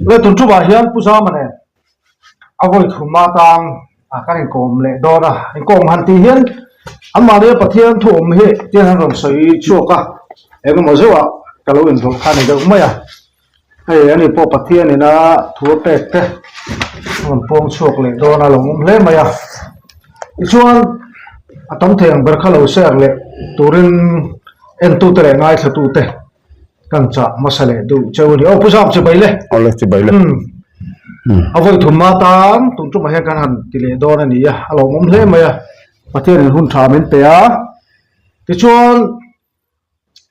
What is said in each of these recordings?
le tun chu ba hian pusa mane avoi thuma tang kan in kom le dora in kom han ti hian amma le pathian thum he tian han ron soi chuka em mo zewa kalo in thum khan de maya hey ani po pathian ina thu pek te on pong chuak le dora lom le maya chuan atom theng ber khalo ser le turin en tu tere ngai thatu te kan cha masale du chawni o pusam che baile ole che baile avoi thuma tan tun chu ma he kan han tile don ani ya alo mom hle maya pathian hun tha men te a ti chuan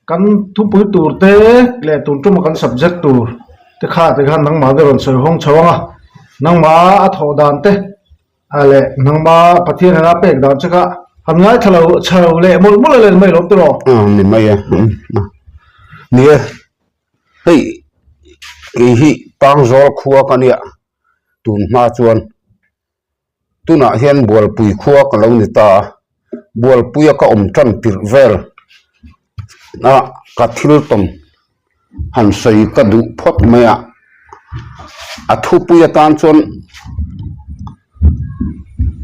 kan thu pui tur te le tun chu ma kan subject tur te kha nang ma ron soi hong chawanga nang ma a tho dan te ale nang ma pathian na pek dan chaka han ngai thalo chalo le mul le mai lom tro ni mai ni hei hi pang zol khuwa kania tun ma chuan tuna hian bual pui khuwa ka lo ni ta bual puya ka tan tir vel na ka thil tom han sei ka du phot maya athu puya tan chuan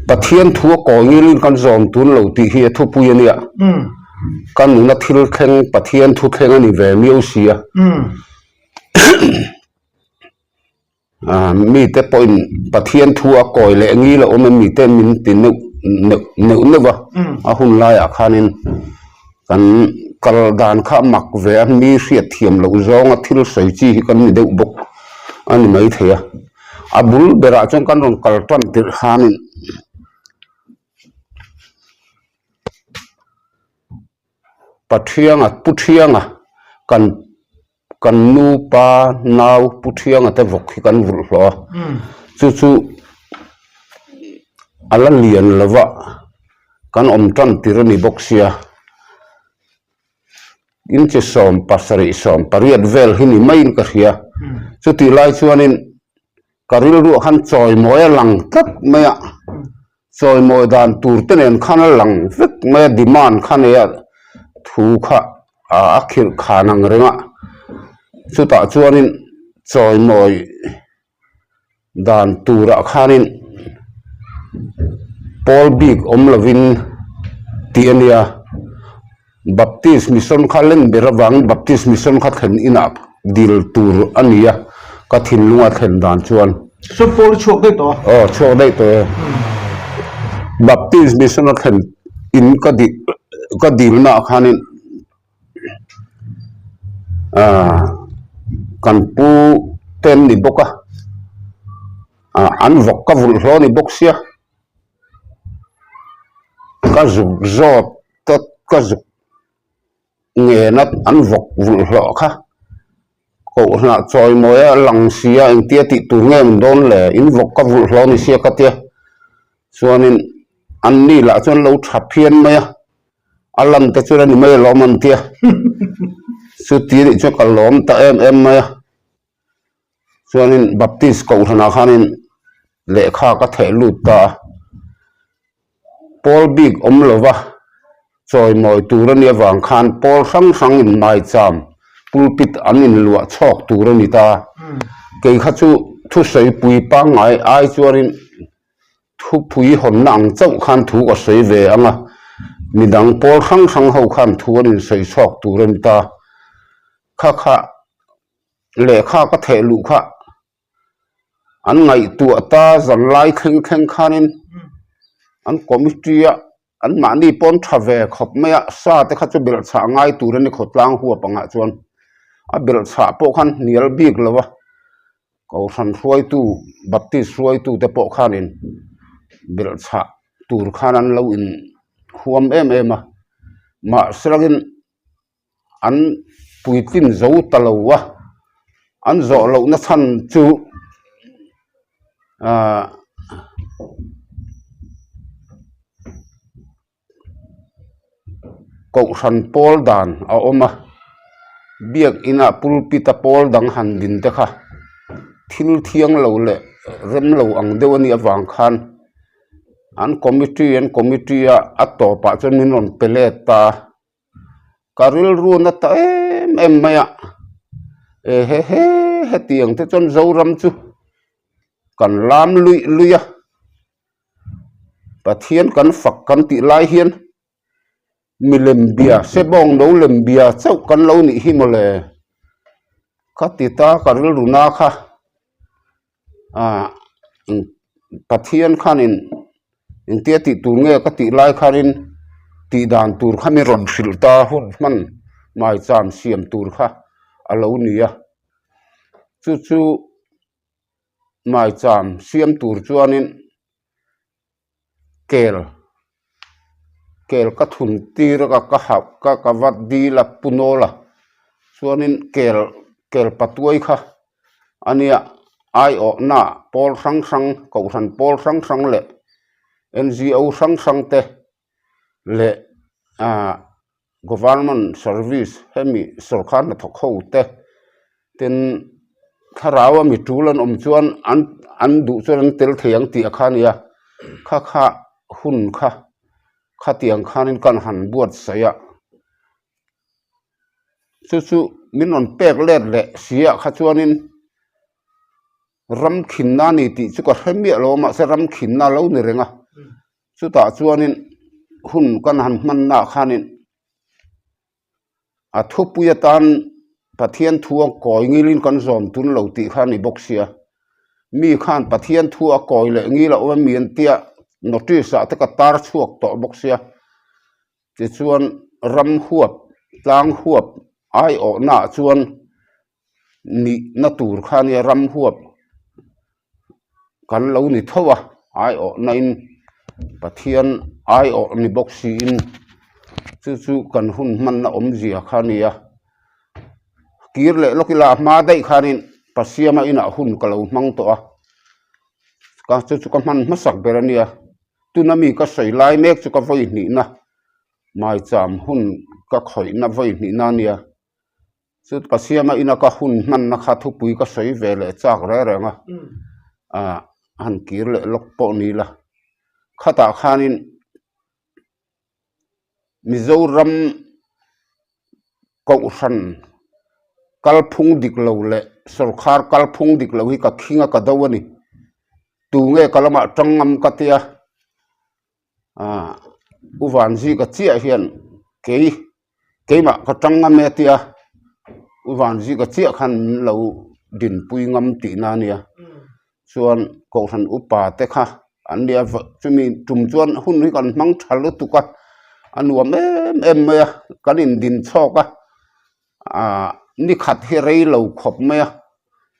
pathian thu ko ngil kan zom tun lo ti hi thu puya nia kan na thil kheng pathian thu kheng ani ve miu sia mi te point pathian thu a koi le ngi la om mi te min tin ne wa a hun la ya khanin kan kal dan kha mak ve mi riat thiam lo zong a thil sei chi kan ni deuh bok ani mai theya abul bera chong kan ron kal tan tir hanin pathianga puthianga kan nu pa nau puthianga te vok hi kan vul hlo chu ala lian lawa kan om tan tirani boxia in che som pasari som pariat vel hini main ka hria chu ti lai chuanin karil ru han choi moya lang tak maya choi moi dan tur tenen khan lang vek me demand khan ya thu kha akhir khanang renga chu ta chuanin choi moi dan tura khanin Paul Big omlovin tiania Baptist mission khalen berawang Baptist mission kha thlen ina dil tur ania ka thin lunga thlen dan chuan so pol chuak dei to chuak dei to Baptist mission thlen in ka dil na khanin kan pu ten ni boka an vok ka vul hlo ni boxia ka zuk zot tot ka zuk nge nat an vok vul hlo kha ko na choi moya lang sia eng tia ti tu ngem don le in vok ka vul hlo ni sia ka tia chuanin an ni la chon lo thaphian maya alam ta chura ni mai lo man tia su ti ri cho ka lom ta em maya chuanin Baptist ko thana khanin le kha ka the lu ta Paul Big omlova choi moi turani awang khan Paul sang in mai cham pulpit anin lua chok turani ta ke kha chu thu sei pui pa ngai ai chuarin thu pui hon nang chau khan thu ka sei ve anga midang Paul sang ho khan thu anin sei chok turani ta kha le kha ka the lu kha an ngai tu ta zan lai kheng khanin an committee an mani pon thave khop maya sa te kha chu bil cha ngai turani khotlang huwa panga chuan a bil cha po khan nial big lawa ko san ruai tu Baptist ruai tu te po khanin bil cha tur khanan lo in huam em ma sragin an puitin zo talowa an zo lo na chan chu ko san Paul dan a oma biak ina pulpita Paul dang han din te kha thil thiang lo le rem lo ang dewani awang khan an committee a to pa chon min on peleta karil ru na ta em maya he tiang te chon zo ram chu kan lam lui pathian kan fak kan ti lai hian mi lem bia se bong no lem bia chau kan lo ni hi mole khatita karil runa kha pathian khanin in tia ti tur nge ka ti lai kharin ti dan tur khami ron filta hun man mai cham siam tur kha alo nia chu mai cham siam tur chuanin kel ka thun tir ka hap ka wat di la punola chuanin kel patuai kha ania ai o na pol sang ko ran pol sang le NGO sang te le government service hemi sarkar na thok ho te ten kharawa mi tulan chuan an du chuan tel thiang ti akhania kha hun kha tiang khanin kan han buat saya chu min on pek le sia kha chuanin ram khinna ni ti chu ka hemi lo ma se ram khinna lo ni renga chu ta chuanin hun kan han man na khanin a thupuya tan pathian thuang koi ngilin kan zom tun lo ti khani boxia mi khan pathian thu a koi le ngila o mian tia notice a ta tar chuak to boxia ti chuan ram huap tlang huap ai o na chuan ni na tur khania ram huap kan lo ni thowa ai o na in pathian ai o ni boxi in chu kan hun man na om zia khania kir le lokila ma dai khanin pasiama ina hun kalo mang to a ka chu ka man masak berania tunami ka sei lai mek chu ka voi ni na mai cham hun ka khoi na voi ni na nia chu pasiama ina ka hun man na kha thu pui ka sei vele chak re renga han kir le lok po ni la khata khanin Mizoram ko ran kalphung diklo le sarkar kalphung diklo hi ka khinga ka dawani tu nge kalama tangam katia uvanji ka chia hian keima ka tangam metia uvanji ka chia khan lo din pui ngam ti na nia chuan ko ran upa te kha andia chumi tum chuan hun hi kan mang thalu tuka anuam em ya kanin din choka ni khat he rei lo khop me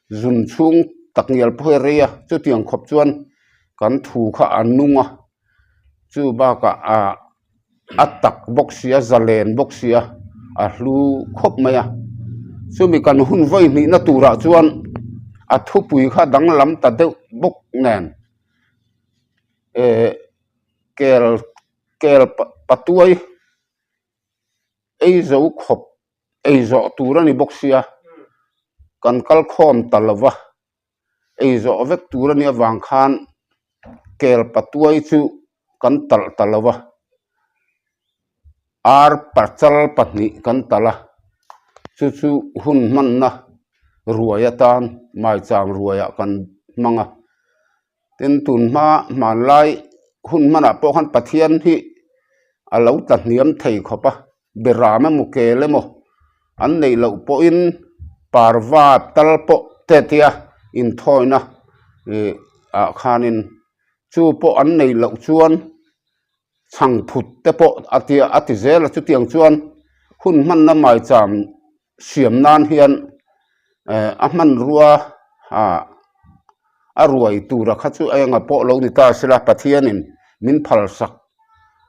zun chung taknial phe reya chu tiang khop chuan kan thu kha anunga chu ba ka atak boxia zalen boxia a hlu khop me ya chu mi kan hun voi ni na tura chuan a thu pui kha dang lam ta de bok nen kel patuai ei zo khop ei zo turani boxia kan kal khom talawa ei zo vek turani awang khan kel patuai chu kan talawa ar parchal patni kan tala chu hun man na ruaya tan mai chang ruaya kan manga ten tun man lai hun mana po khan pathian hi alo ta niam thei khopa berama mukele mo an nei lo po in parwa talpo tetia in thoina a khanin chu po an nei lo chuan chang phut te po atia atizela chu tiang chuan hun man na mai cham siam nan hian a man ruwa a ruai tura kha chu anga po lo ni ta sila pathianin min phal sak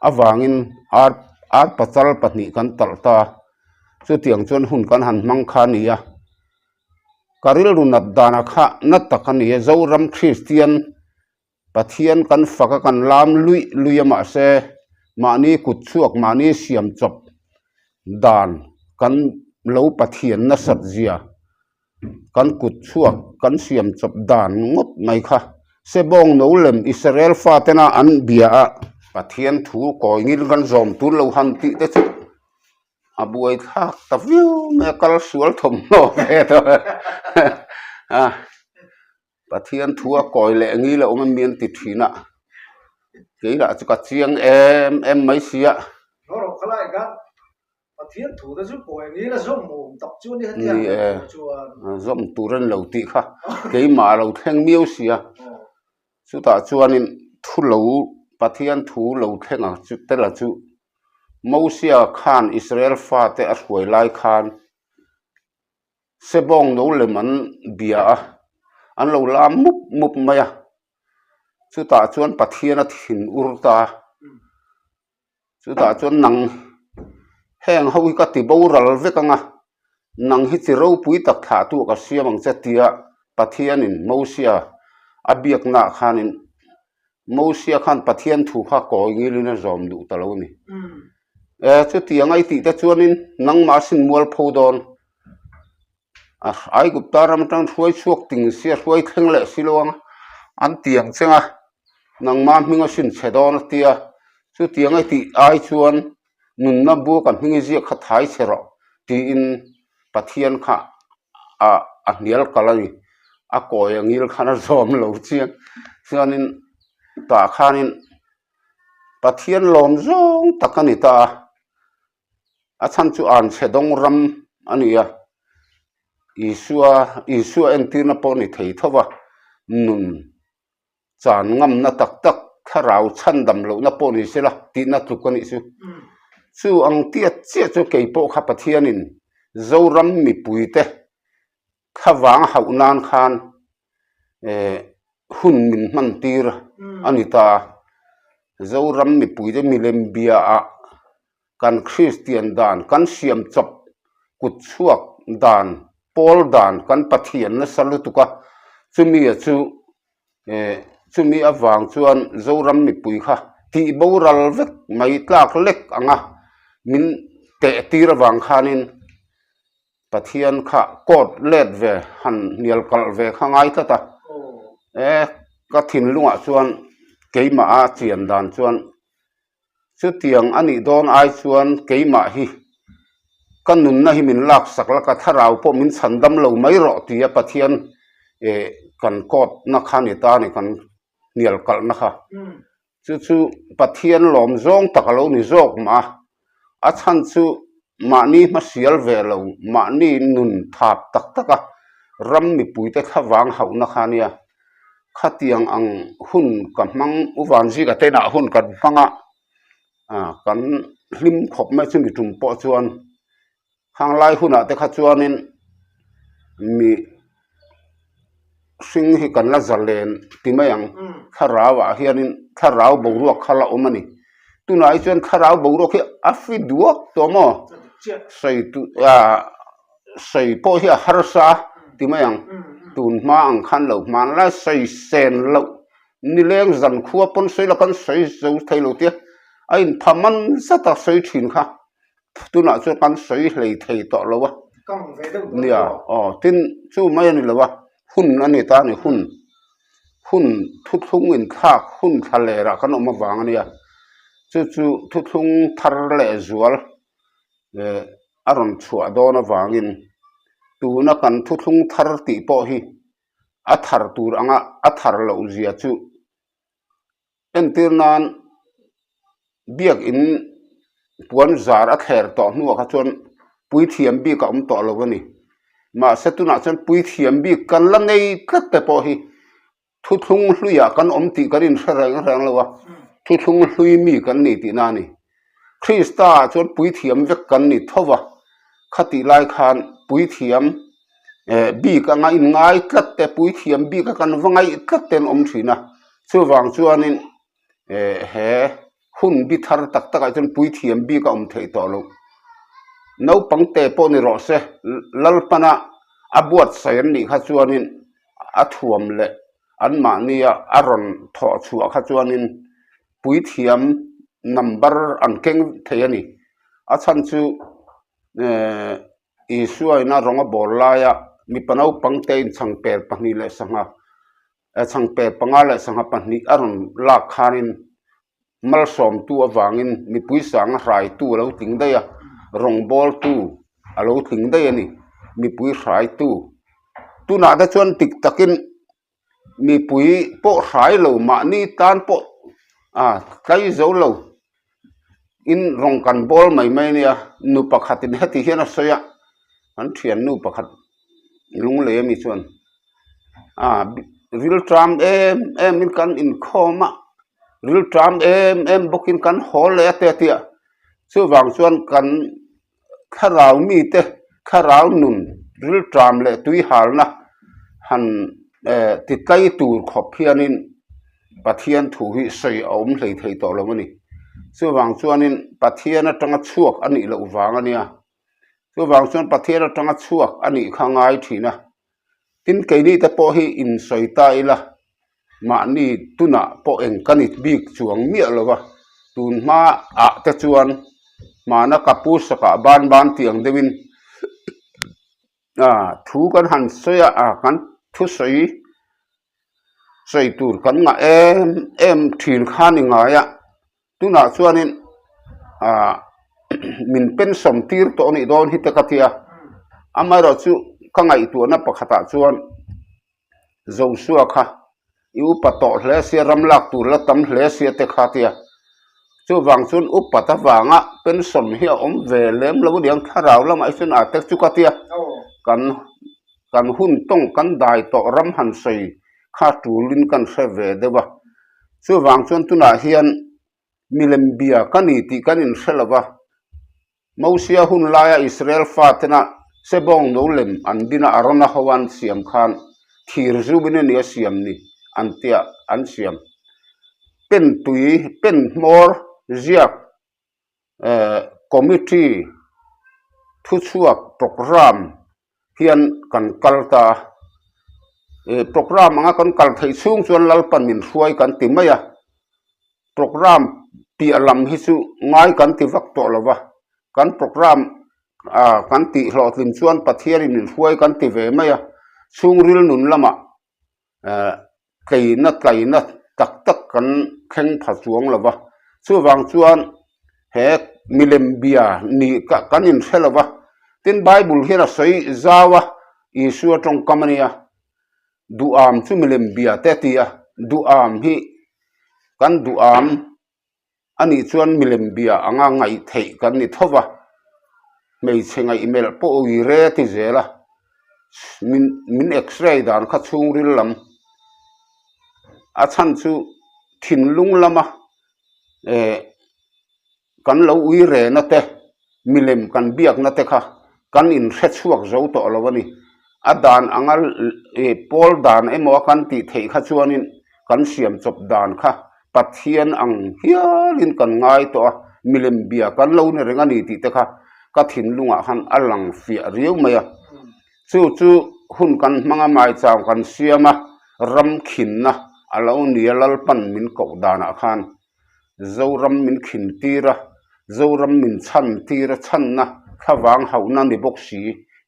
awangin ar pachal pahnih kan talta chu tiang chuan hun kan han mang kha nia karil runat dana kha na takania zoram Christian pathian kan faka kan lam luyama se mani kutchuak mani siam chop dan kan lo pathian na satzia kan kutchuak kan siam chop dan ngot mai kha se bong no lem Israel fatena an bia pathian thu koi ngil kan zom tu lo han ti te chu abuai thak ta view me kal sual thom lo ve to pathian thua koi le ngi lo man mian ti thina ke la chu ka chiang em mai sia nó rồi cái này cái thiên thủ đó giúp bồi nghĩ là giúp mồm tập trung đi hết ni tiền zom turan lo ti kha ke ma lo theng miu sia chu ta chuanin thu lo pathian thu lo thenga chu te la chu Mosia Khan Israel fa te a huai lai khan sebong no le man bia an lo lam mup maya chu ta chuan pathian a thin urta chu ta chuan nang heng ho ka ti bo ral vekanga nang hi chi ro pui tak tha tu ka siamang chatia pathian in Mosia abiak na khanin Mosia Khan pathian thu kha ko ngilina zom du talo ni chu tiang ai ti ta chuanin nang ma sin mual phodon ai gupta ram tang thuai chuak ting sia thuai thleng le silong an tiang chenga nang ma minga sin chedon tia chu tiang ai ti ai chuan nun na bu kan hingi ji kha thai chero ti in pathian kha a nial kalani a koy angil khana zom lo chiang chuanin ta khanin pathian lom zong takani ta a chan chu an chedong ram ania isua entina poni thei thowa nun chan ngam na tak tak tharau chan dam lo na poni sela ti na tukani chu ang tia che chu keipo kha pathianin zoram mi puite khawang haunan khan hun min man tir anita zoram mi puite milembia a kan Christian dan kan siam chop kut chuak dan Paul dan kan pathian na salutuka chumi chu chumi awang chuan zoram mi pui kha ti boral vek mai tlak lek anga min te tir awang khanin pathian kha kot let ve han nial kal ve khangai ta ka thin lunga chuan keima a chian dan chuan chu tiang ani don ai chuan keima hi kan nun na hi min lak sakla ka tharau po min chandam lo mai ro tia pathian kan kot na khani ta ni kan nial kal na kha chu pathian lom zong takalo ni zok ma a chan chu ma ni ma sial ve lo ma ni nun thap tak taka ram mi puite khawang hau na khania khatiang ang hun ka mang uwan ji ka te na hun kan panga kan hlim khop mai chu mi tum po chuan hang lai huna te kha chuanin mi sing hi kan la zalen timayang kharawa hianin kharau boruak khala omani tunai chuan kharau boruak hi afi duak tomo sei po hi harsa timayang tun ma ang khan lo man la sei sen lo ni leng zan khuwa pon sei la kan sei zo thailo tia ain phaman sata sei thin kha tuna chu kan sei hlei thei to lowa nia tin chu mai ani lowa hun ani ta ni hun thu thung in khak hun thale ra kan oma wang ania chu thu thung thar le zual aron chua dona wangin tuna kan thu thung thar ti po hi a thar tur anga a thar lo zia chu entirnan biak in puan zar a kher to nu kha chon pui thiam bi ka to lo ni ma setuna chon pui thiam bi kan la nei tlat te po hi thu thung hluya kan ti karin rang lo thu thung hlui mi kan ni ti na ni Krista chon pui thiam vek kan ni thowa khati lai khan pui thiam bi ka ngai ngai tlat te pui thiam bi ka kan wangai tlat ten thina chu wang chuanin he hun bi thar tak tak chon pui thiam bi ka thei to lo no pangte po ni ro se lalpana abuat sayan ni kha chuanin a thuam le an ma nia aron tho chua kha chuanin pui thiam number an keng theiani a chan chu isuai na ronga borlaya mi panau pangte in changper pahni le sanga changper pangale sanga pahni aron la khanin mal som tu awangin mi pui sang rai tu lo ting daya rong bol tu alo thing dai ani mi pui hrai tu na da chuan tik takin mi pui po hrai lo ma ni tan po kai zo lo in rong kan bol mai nia nu pakhatin heti hian a soya an thian nu pakhat lung le mi chuan ril tram em in kan in khoma ril tram em bokin kan hol le te tia chu wang chuan kan kharau mi te kharau nun ril tram le tui hal na han ti kai tur khop hianin pathian thu hi soi om hlei thei to lo mani chu wang chuanin pathian atanga chuak ani lo wang ania chu wang chuan pathian atanga chuak ani khangai thina tin keini te po hi in soita ila ma ni tuna po eng kanit bik chuang mi lowa tun ma a te chuan mana kapu saka ban tiang dewin thu kan han soya kan thu soi tur kan nga em thin khani nga ya tuna chuanin min pen som tir to ni don hi te katia amaro chu kangai tu na pakhata chuan zo suwa kha yu pato hle sia ramlak tur la tam hle sia te khatia chu wang chun upata wanga pen som hi om ve lem lo diang tharau lam ai chun a tek chu katia kan hun tong kan dai to ram han sei kha tulin kan se ve dewa chu wang chun tuna hian milem bia kani ti kanin selawa mausia hun laya Israel fatena sebong no lem andina arona hawan siam khan thir zubine ni siam ni antia an siam pen tui pen mor ziak committee thu chuak program hian kan kalta program anga kan kal thei chung chuan lalpan min hruai kan ti maya program ti alam hi chu ngai kan ti vak to lova kan program kan ti hlotlin chuan pathian in hruai kan ti ve maya sungril nun lama keina tak kan kheng pha chuang lova chu wang chuan he milem bia ni ka kanin helova tin bible hian a soi zawa isu atong kamania duam chu milem bia te tia duam hi kan duam ani chuan milem bia anga ngai thei kan ni thowa mei chengai email po wi re ti zela min x-ray dan kha chungril lam a chan chu thin lung lama kan lo ui re na te milem kan biak na te kha kan in hre chuak zo to lawani adan angal pol dan emo kan ti thei kha chuanin kan siam chop dan kha pathian ang hialin kan ngai to milem bia kan lo ne renga ni ti te kha ka thin lunga han alang fia riu maya chu hun kan manga mai chaw kan siama ram khin na alo ni lalpan min ko dana khan zoram min khin tira zoram min chan tira chan na khawang hauna ni boxi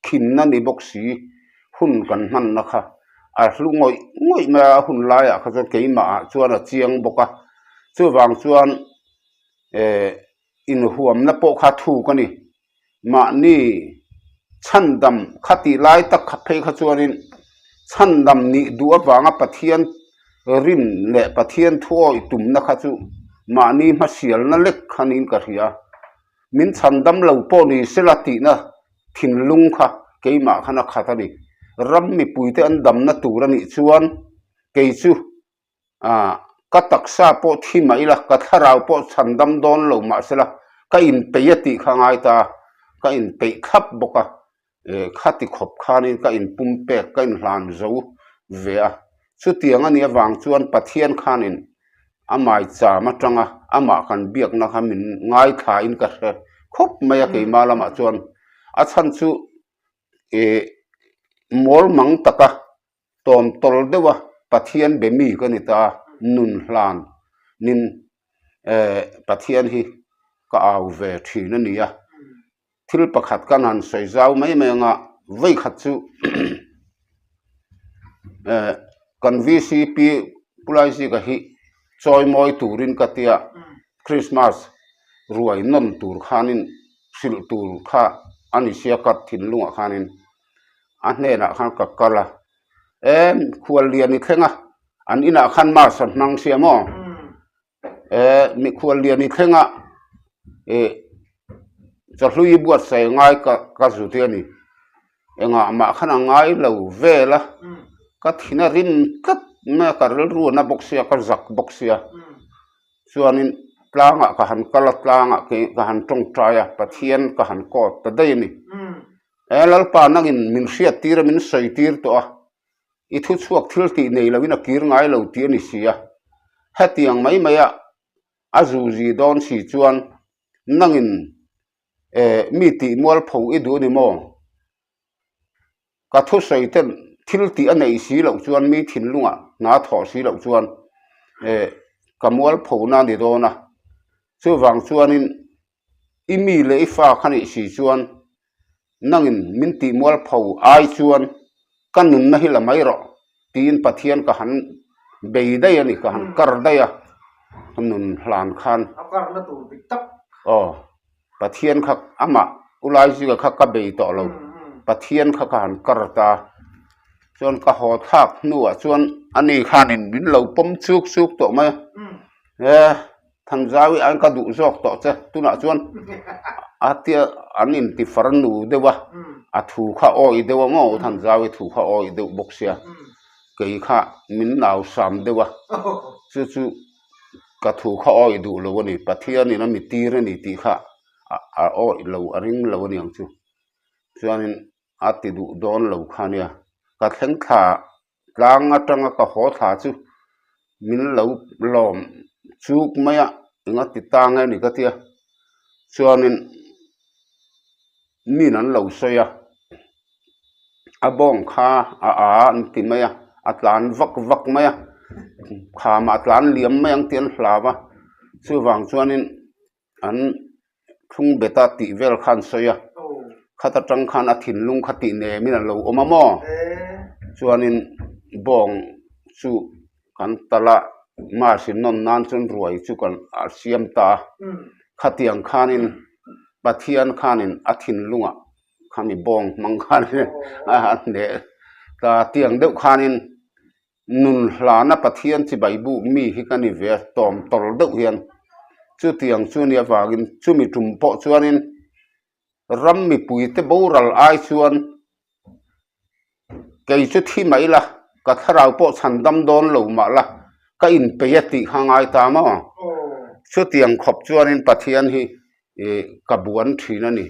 khin na ni boxi hun kan man na kha a hlungoi ma hun laia kha zo keima chuan a chiang boka chu wang chuan in huam na po kha thu kani ma ni chandam khati lai tak khape kha chuanin chandam ni duwa wanga pathian rin le pathian thuoi tum na kha chu ma ni ma sial na lek khanin ka ria min chandam lo po ni selati na thinlung kha keima khana khatani ram mi puite an dam na turani chuan keichu ka taksa po thima ila ka tharau po chandam don lo ma sela ka in peyati khangai ta ka in pe khap boka khati khop khanin ka in pumpe ka in hlan zo vea chu tianga ni awang chuan pathian khanin amai cha ma tanga ama kan biak na khamin ngai kha in ka khop maya ke malama chuan a chan chu mol mang taka tom tol dewa pathian bemi kanita nun hlan nin pathian hi ka au ve thina nia thil pakhat kan han soi zau mai nga vai khat chu kan VCP pulai si ka hi choi moi turin katia Christmas ruai non tur khanin sil tur kha ani sia kat thin lunga khanin a hne na khan ka kala khual lian ni thenga an ina khan ma san nang siamo mi khual lian ni thenga chahlui buat sai ngai ka zu te ni enga ma khana ngai lo vela ka thina rin kat na karel ru na boxia ka zak boxia chuanin tlanga ka han kala tlanga ke ka han tong traya pathian ka han ko ta dai ni elal pa nangin min sia tir min soi tir to a I thu chuak thil ti nei lawina kir ngai lo ti ni sia hatiang mai maya azu ji don si chuan nangin mi ti mual pho I du ni mo ka thu soi ten thil ti anei si lo chuan mi thin lunga na tho si lo chuan kamual pho na ni do na chu wang chuanin imi le fa khani si chuan nangin min ti mual pho ai chuan kanun na hila mai ro tin pathian ka han bei dai ani ka han kar dai a nun hlan khan akar na tu bitak pathian khak ama ulai ji ka ka bei to lo pathian kha ka han kar ta chuan ka ho thak nuwa chuan ani khanin min lo pom chuk chuk to ma thằng zawi an ka du jok to che tuna chuan atia anin ti farnu dewa athu kha oi dewa mo thằng zawi thu kha oi de boxia kei kha min naw sam dewa chu chu ka thu kha oi du lo ni pathian ni na mi tir ni ti kha a oi lo aring lo ni ang chu chuanin ati du don lo khania ka thleng kha tlang atanga ka ho tha chu min lo lom chuk maya inga ti tanga ni ka tia chuanin min an lo soya abong kha an ti maya atlan vak maya kha ma atlan liam mayang tian hlawa chu wang chuanin an thung beta ti vel khan soya khata tang khan a thin lung khati ne min an lo omamo chuanin bong chu kan tala ma sin non nan chun ruai chu kan siam ta khatiang khanin pathian khanin athin lunga khami bong mang khan ne ta tiang deuh khanin nun hlana pathian chi baibu mi hi kani ve tom tol deuh hian chu tiang chu nia wagin chu mi tum po chuanin ram mi pui te boral ai chuan kei chu thi mai la ka tharau po chandam don lo ma la ka in peyati hangai ta ma chu tiang khop chuanin pathian hi kabuan thina ni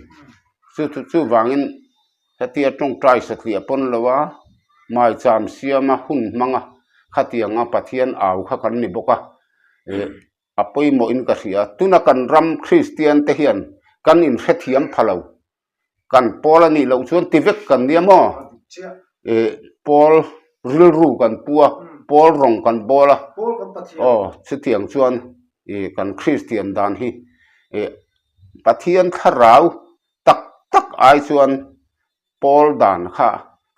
chu wangin hatia tong trai saklia pon lawa mai cham siama hun manga khatianga pathian au kha kan ni boka apoi mo in ka ria tuna kan ram christian te hian kan in khethiam phalo kan polani lo chuan tivek kan niamo pol rilru kan pua pol rong kan bola chu tiang chuan kan christian dan hi pathian kharau tak ai chuan pol dan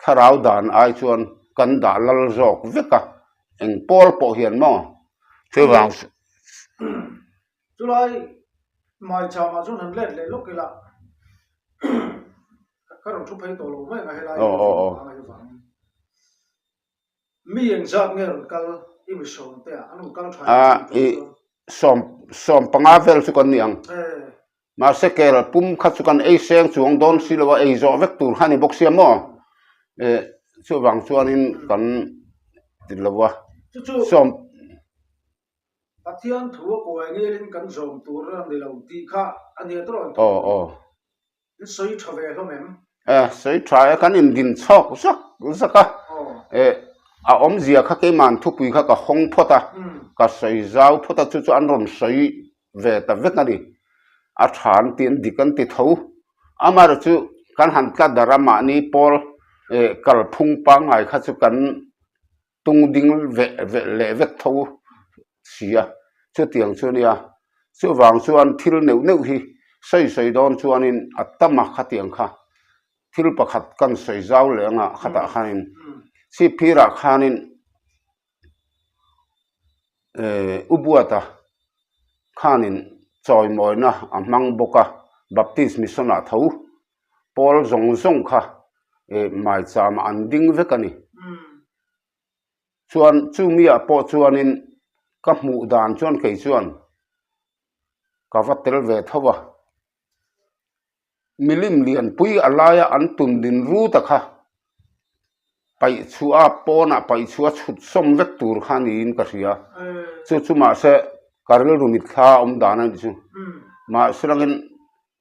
kharau dan ai chuan kan da lal jok veka eng pol po hian mo chu wang chulai mai chama chun han let le lokila ka ron thu phai to lo mai ngai lai mi eng zak nge ron kal I mi som te anu kal thai som pangavel chu kan niang ma sekel pum kha chu kan ei seng chuang don silowa ei zo vek tur hani boxia mo chu wang chuanin kan tilawa som pathian thu ko nge rin kan zom tur ram de lo ti kha ani tron soi thave lo mem soi try kan in din chok zaka a om zia kha ke man thu pui kha ka hong phota ka soi zau phota chu an ron soi ve ta vek ani a than tin dikan ti tho amar chu kan han ka darama ni pol kal phung pa ngai kha chu kan tung ding ve le vek tho sia chu tiang chu nia chu wang chuan thil neu hi soi don chuanin atama khatiang kha thil pakhat kan soi zau lenga khata khanin si phira khanin ubuata khanin choi moina amang boka baptist mission a tho Paul zong kha mai cham an ding vekani chuan chu mi a po chuanin ka hmu dan chuan kei chuan ka vatel ve thowa milim lian pui alaya an tun din ru ta kha pai chua pona pai chua chut som vek tur khani in ka ria chu ma se karel rumit kha dana chu ma srangin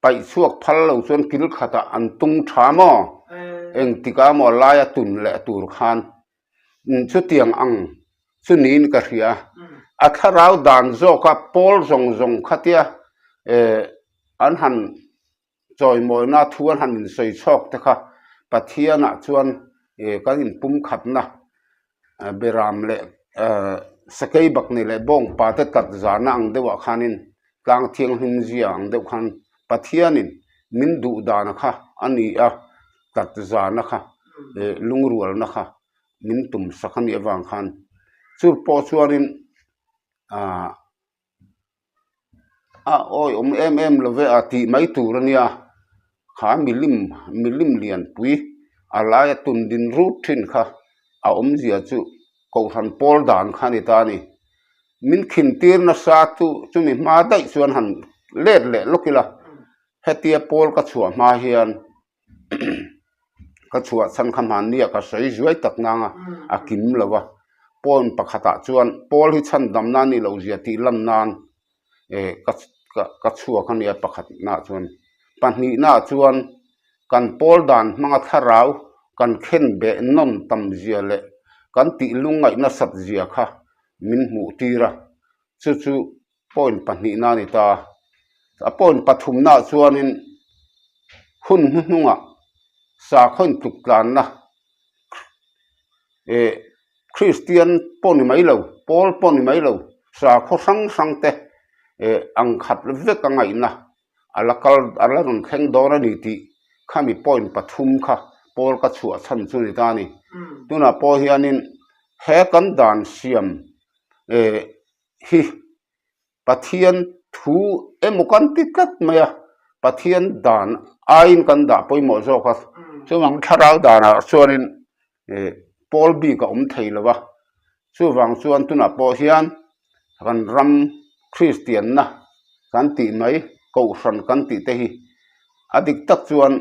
pai chuak phal lo chuan kil khata an tung thamo eng tika mo laya tun le tur khan chu tiang ang chu nin ka ria a tharau dan zo ka pol zong khatia an han choi moina thuan han in sei chok te kha pathiana chuan kan in pum khatna beram le sakei bakni le bong pa te kat zana ang dewa khanin tlang thiang him zia ang deuh khan pathianin min du dana kha ani a kat zana kha lungrual na kha min tum sakhani awang khan chu po chuanin oi em love ati mai turania kha milim lian pui alaya tun din root thin kha a zia chu ko han pol dan khani ta ni min khin tir na sa tu chumi ma dai chuan han let le lokila hetia pol ka chua ma hian ka chua chan kham han nia ka sei zuai tak nanga akim lawa pon pakhata chuan pol hi chan dam na ni lo zia ti lam nan ka chua kan ya pakhat na chuan pahni na chuan kan pol dan manga tharau kan khen be non tam zia le kan ti lungai na sat zia kha min mu tira chu point pahni na ni ta a point pathum na chuanin hun hunga sa khon tuklan na Christian poni mai lo Paul poni mai lo sa kho sang te ang khat vek ka ngai na alakal alarun kheng dora ni ti khami point pathum kha Paul ka chua chan chu ni ta ni tuna po hianin he kan dan siam hi pathian thu emukan tikat maya pathian dan ain kan da poimo zo kha chuwang tharau dana chuanin Paul bi ka theilawa chuwang chuan tuna po hian kan ram Christian na kan ti mai ko san kan ti te hi adik tak chuan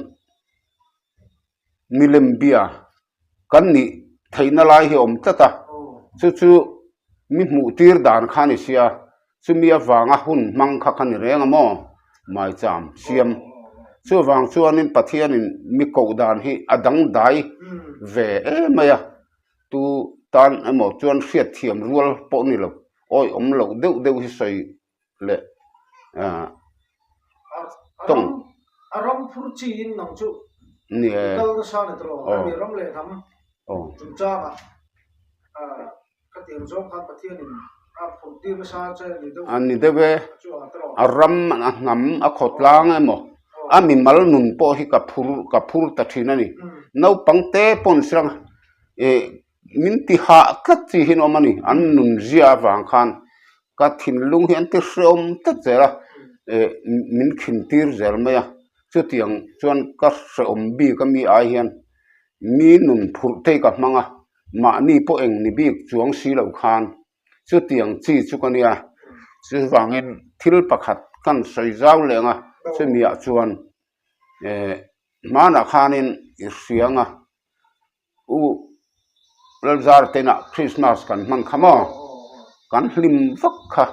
milim bia kan ni theina lai hi tata chu mi mu tir dan khani sia chumi awanga hun mang kha kan renga mo mai cham siam chuwang chuanin pathianin mi ko dan hi adang dai ve maya tu tan emo chuan hriat thiam rual po ni lo oi lo deuh hi sei le tong aram phurchi in nang chu ni kal na sa ne tro ani ram le tham tum cha ka tiang zom khan pathianin a phurti ma sa che ni do ani debe aram ngam a khotlang emo ami mal nun po hi ka phur ta thina ni no pangte pon srang min ti ha ka chi hin omani an nun zia wang khan ka thin lung hian ti hrom ta chera min khin tir zer maya chu tiang chuan ka hrom bi ka mi a hian mi nun phur te ka manga ma ni po eng ni bi chuang si lo khan chu tiang chi chu ka nia chu wangin thil pakhat kan soi zau lenga chu mi a chuan mana khanin irsianga lalzar tena Christmas kan man khamo kan hlim vak kha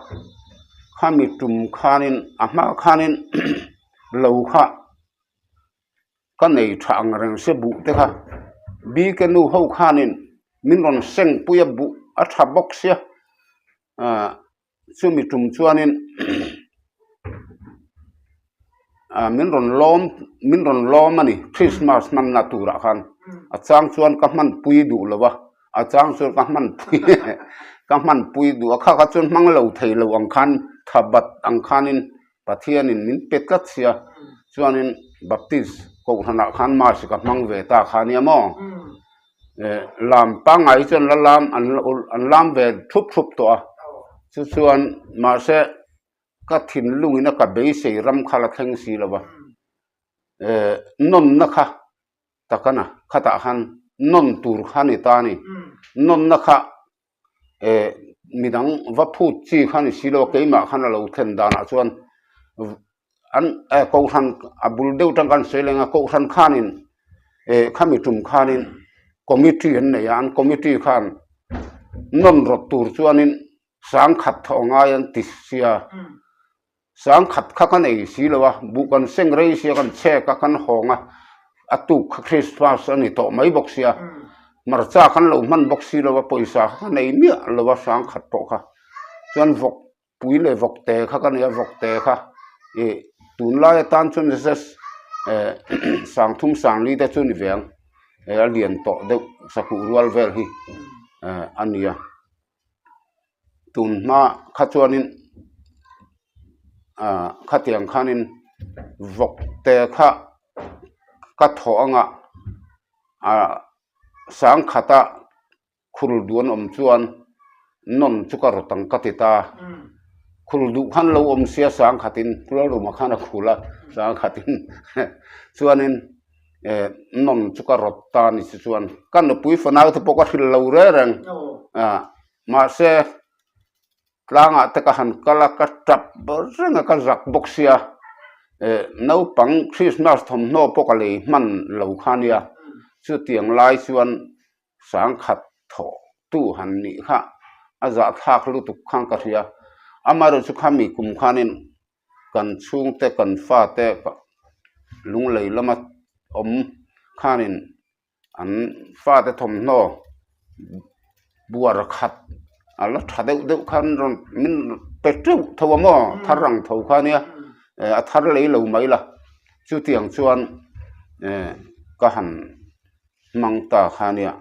khami tum khanin ama khanin lo kha kan nei thang reng se bu te kha bi ke nu ho khanin min ron seng puya bu a tha box ya chumi tum chuanin min ron lom ani Christmas man natura khan a chang chuan ka man pui du lawa a chang chuan ka man pui du a kha chuan mang lo thei lo ang khan thabat ang khanin pathianin min petlat sia chuanin baptist ko hana khan ma si ka mang ve ta khania mo lam pangai chuan la lam an lam ve thup to a chuan ma se ก็ถิ่นลุงนะกับเบยเสรำคาละเทงสีละวะนนนะคะตะกันนะข้าตาหันนนตูร์ขันตานี่นนนะคะมีดังวัดพูดจีขันสีโลเกยมาขันเราเทนดานะส่วนอันกูทันบุลเดียวจังกันเสลงกูทันขันินข้ามีจุ่มขันินคอมมิตี้เห็นเนี่ยอันคอมมิตี้ขันนนรถตูร์ส่วนนี้สังขัดทองไงอันติเสียสังขัดข้ากันเองสิละวะบุกันเซ็งเรย์เสียกันเช่กันหงอ่ะอัตุกคริสต์มาสอันนี้โตไม่บอกเสียมาจ้ากันเรามันบอกสิละวะปอยสากันเองเนี่ยละวะสังขัดโตค่ะส่วนวกปุยเลยวกเตะข้ากันเนี่ยวกเตะค่ะตุนไล่ตันจนจะสังทุ่มสังลีแต่จนเวียงเรียนโตเด็กสักรัวเวลฮีอันนี้ตุนมาข้าชวนินข้าเตียงข้านินวกเตะข้ากัดทองสังขัดคุรุดวนชวนนนจุกรตังกัติตาคุรุดุขันเราเสียสังขัดินเราดูมาขันคุละสังขัดินชวนนินนนจุกรตานี่ชวนกันปุยฝนเอาที่ปกติเราเรื่องมาเสกลางอัตกหันกลากระจับเรื่องกระจักบกเสียน้าปังคริสต์มาสทำโนปกเลยมันเหล่าขันเนี่ยสุดเตียงลายชวนสังขัดถอตู้หันนี่ค่ะอาจจะทักลุตุกขังกระเทียอามารุสุขามีกุมขันินกันช่วงเตกันฟ้าเตกลุงเลยละมาขันินอันฟ้าเตทำโนบัวระขัดแล้วถ้าเด็กขันมินเป็ดจุทว่าหม้อทารังทว่าเนี่ยทาร์เลยเหล่าไม่ละสุดเตียงชวนก็หันมังตาขันเนี่ย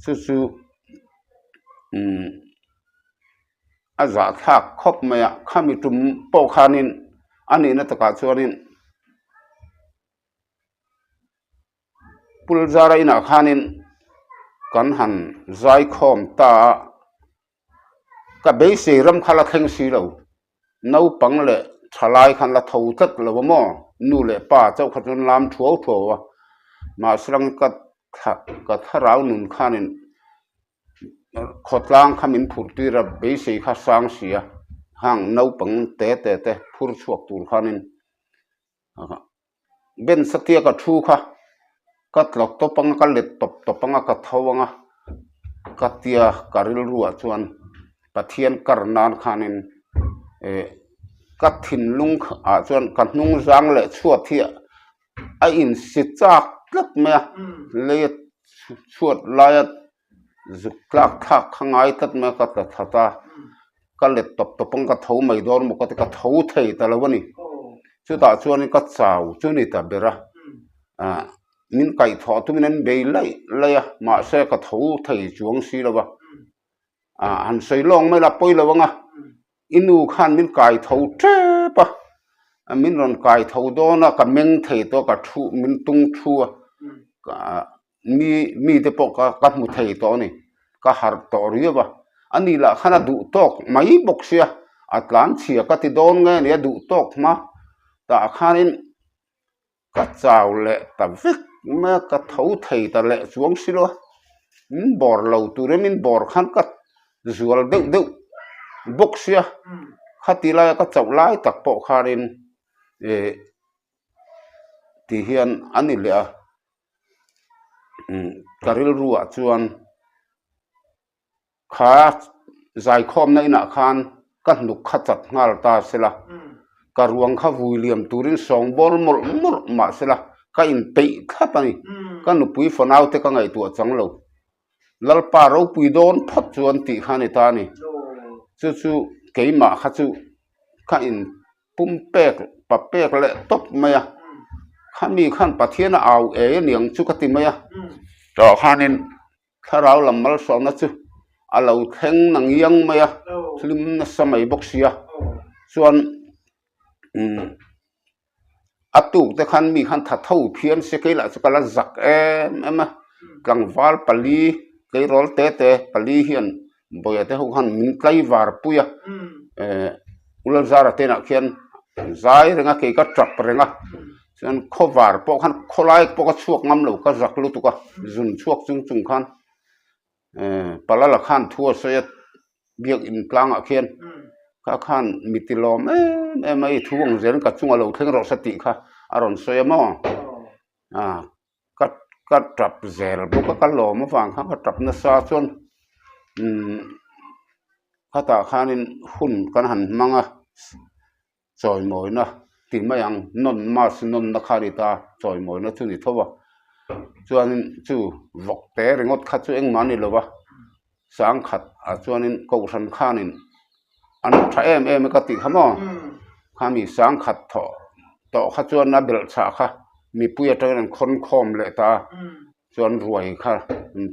สู้อาจจะทักคบไหมข้ามีจุ่มโปขานินอันนี้นะตะการชวนินปุลจารีนักขานินกันหันใจคอมตากับเบสรำคาละเทงสีเราน้าปังเละทลายขันละทาวตัดละวะมั่วนู่เละป้าเจ้าขจรลามถั่วมาสรังกัดทาราวนุนขานินขดล้างขมิ้นผูตีระเบสข้าสังเสียห่างน้าปังเตะผูชวกตูขานินเบนสติกัดชูค่ะกัดหลอกตปังกัดเล็ดตปังกัดเทวังกัดเตียการิลรัวชวนปะเทียนการนานขานินกัดถิ่นลุงชวนกัดนุ่งจางเละชั่วเทียไออินสิจักลักเมียเลยชวดลายจุกลักทักข้างไอตัดเมียกัดทัตากัดเล็ดตปังกัดเทวไม่โดนมุกัดกัดเทวเทยแต่ละวันนี้ชุดตาชวนนี่กัดสาวชุดนี้ตาเบระมินไก่ทอดตุ้มนั้นเบยเลยมาเสกกัดเทวเทยจวงสีละวะอันใส่ลองไม่ละปอยละวะงะอินูขันมินไก่เทวเจ็บมินรอนไก่เทวโดนกับเมงเทยตัวกับชูมินตุงชัวมีแต่ปกกับมุเทยตัวนี่ก็หาตัวเรียบอันนี้ละขนาดดูตกไม่บกเสียอัตลันเสียก็ติดโดนไงเนี่ยดูตกมาแต่ขันนี้ก็เจ้าเละแต่วิกแม่ก็เทวเทยแต่เละสวงสิโลมินบอร์เราตัวเรมินบอร์ขันก็ส่วนเด็กบกเสียขัดตีไล่ก็เจ้าไล่ตักปอกขันนี้ที่เฮียนอันนี้เลยการิลรัวชวนขาใจคอมในหน้าคันกันลุกขจัดงาลตาเสละการวงข้าวิลเลียมตูรินสองบอลหมดมาเสละก็อินเตะทับนี่กันนุปุยฝนเอาเตะกันไงตัวจังเราลัลปาเราปุยโดนพัดชวนตีขันตานี่จู่เกี่ยมาขัดจู่ก็อินปุ่มเป๊กปะเป๊กเละตบไหมขันมีขันปะเทียนเอาเอ๋เนียงชุกติไหมต่อขันนี้ถ้าเราลำมัลสอนนะจู่เราแทงหนังยังไหมสลิมนัสมัยบกเสียส่วนอัตุกแต่ขันมีขันถัดเท่าเพียนเสกละสกัลจักกลางวาลปลีเกยรอลเตะปลีเฮียนบ่อยแต่หันมินไกลวาร์ปุย ulal zara tena khian zai renga ke ka trap renga chuan khovar po khan kholai po ka chuak ngam lo ka zak lu tu ka zun chuak chung chung khan palala khan thua soya biak in tlang a khian ka khan mitilom mai thuang zen ka chunga lo theng ro sati kha aron soya mo ka trap zel bo ka lo ma wang kha ka trap na sa chuan khata khanin hun kan han manga choi moi na ti mayang non mas non na khari ta choi moi na chu ni thowa chuanin chu vok te ringot kha chu eng mani lowa sang khat a chuanin ko ran khanin an tha em ka ti khamo khami sang khat tho to kha chuan na bel cha kha mi puya tan khon khom le ta chuan ruai kha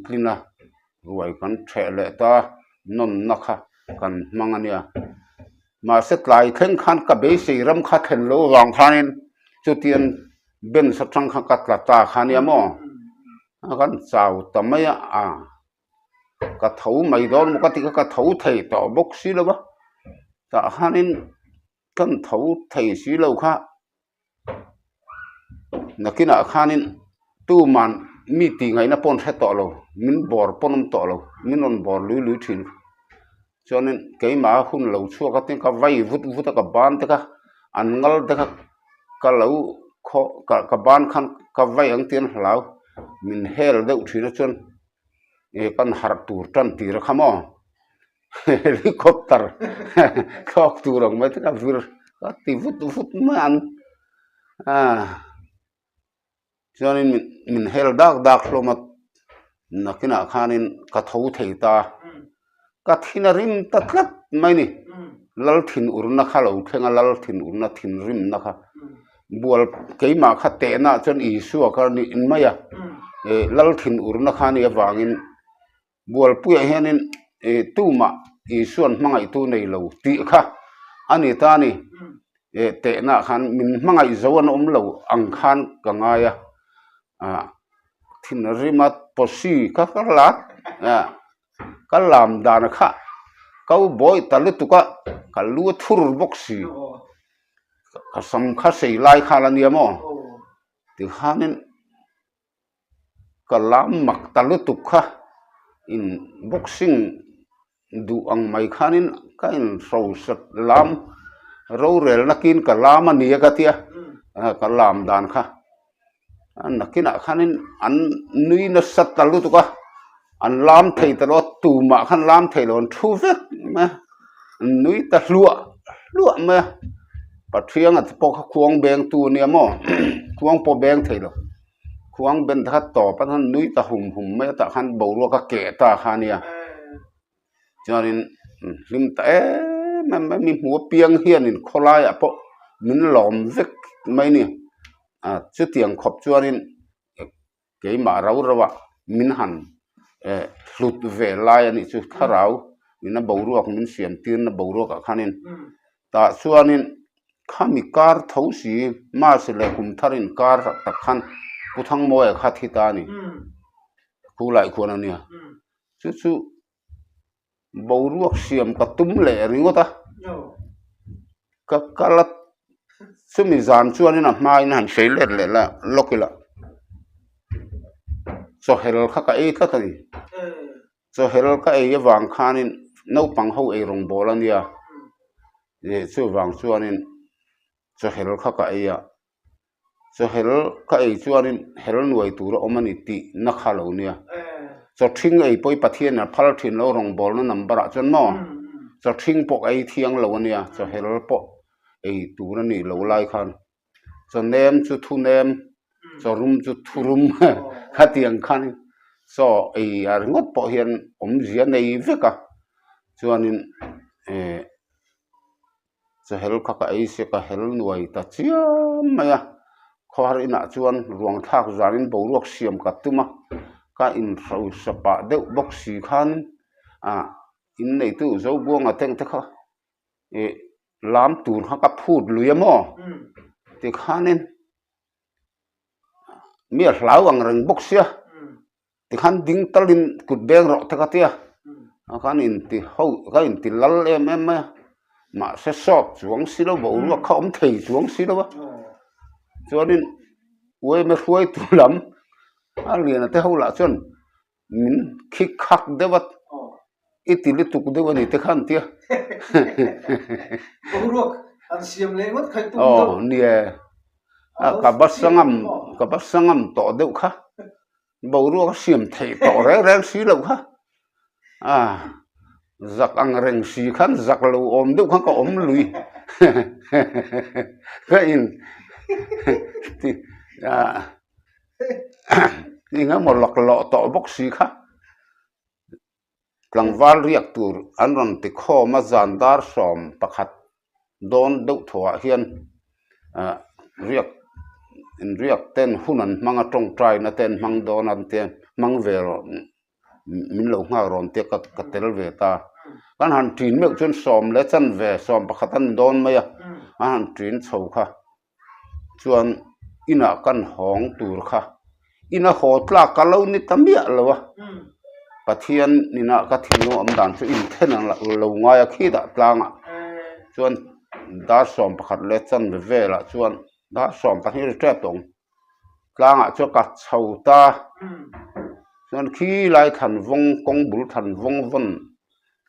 tlina ruai kan the le ta non na kha kan mangania ma set lai theng khan ka be se ram kha then lo wang khanin chutian ben sathang kha katla ta khania mo kan chau tamaya ka thau mai don mo ka ti ka thau thei to bok si lo ba ta khanin kan thau thei si lo kha nakina khanin tu man mi ti ngai na pon the to lo min bor ponum to lo min on bor lui thin cho nên cái mà hun lâu chua cái tiếng cái vay vút vút cái ban thế cái ăn ngal thế cái lâu khó cái ban khăn cái vay ăn tiền lâu mình hell đâu thì nó chun cái hạt tour trăn tì ra khamo helicopter khóc tour rồi mấy cái vừa cái tì vút mà ăn cho nên mình hell dark lo mà nó cái nào khanin cái thấu thầy ta ka thina rim tatlat mai ni lal thin urna khalo khenga lal thin urna thin rim na kha bual keima kha te na chon i su ka ni in maya lal thin urna kha ni awangin bual puya hianin tuma i suan mangai tu nei lo ti kha ani ta ni te na khan min mangai zawan lo ang khan ka nga ya thin rimat posi ka lat ka lam dan kha kau boy talu tuka ka lu thur boxi ka sam kha sei lai kha la niamo ti khanin ka lam mak talu tukha in boxing du ang mai khanin ka in ro sat lam ro rel nakin ka lam ani ka tia ka lam dan kha nakina khanin an nui na sat talu tuka an lam thei ta lo tu ma khan lam thei lon thu vek ma nui ta lua ma pathiang at po khuang beng tu ni mo khuang po beng thei lo khuang ben tha to pa han nui ta hum ma ta khan bo ro ka ke ta khania charin lim ta ma mi mu piang hian in kholai a po min lom vek mai ni chu tiang khop chuanin ke ma rau rawa min han hlut ve lai ani chu tharau ina boruak min siam tin na boruak a khanin ta chuanin khami kar thau si ma se le kum tharin kar ta khan puthang moe kha thita ni khulai khona nia chu boruak siam ka tum le ringota ka kala sumi zan chuanin a mai na han sei le la lokila so hel kha ka e tlatani so hel ka e wang khanin no pang ho e rong bolania chu wang chuanin so hel kha ka e ya so hel ka e chuanin hel nuai tur omani ti na khalo nia so thing e poi pathian na phal thin lo rong bol na number a chon mo so thing pok e thiang lo ania so hel po e tur ni lo lai khan so nem chu thu nem so rum chu thurum khatiang khan so ar ngot po hian zia nei veka chuanin so hel kha ka ai se ka hel nuai ta chiam maya khwar ina chuan ruang thak zanin boruak siam ka tuma ka in ro sapa deuh boxi khan in nei tu zo buanga teng te kha lam tur kha ka phut luiamo ti khanin mi hlau ang reng boxia ti khan ding talin kut beng ro ta ka tia khan in ti ho ka in ti lal em mà sẽ sọp xuống xí đâu bầu ruột không thể xuống xí đâu cho nên quay mà quay tụ lắm anh liền là thế hậu lạ chun mình khi khắc đấy vật ít tí lít tụ đấy vật này thế khăn tia bầu ruột anh xiêm lên mất khai tung đâu nè cả bát sangam tỏ đâu khá bầu ruột xiêm thể tỏ rẽ xí đâu khá giặc ăn rèn xì khăn giặc lâu ôm đâu khăn có ôm lùi cái in thì thì ngắm một lọc lọ tọ bốc xì khác lang val riak tur an ron ti kho ma zan dar som pakhat don deuh thua hian riak ten hunan manga tong trai na ten mang don an te mang ve min lo nga ron te ka tel ve ta kan han trin mek chun som le chan ve som pakhat an don maya han trin chho kha chuan ina kan hong tur kha ina hotla kalau ni tamia lawa pathian nina ka thino am dan chu in then ang lo ngai khi da tlanga chuan da som pakhat le chan ve ve la chuan da som pahni tre tong tlanga chu ka chhota chuan khi lai than vong kong bul than vong von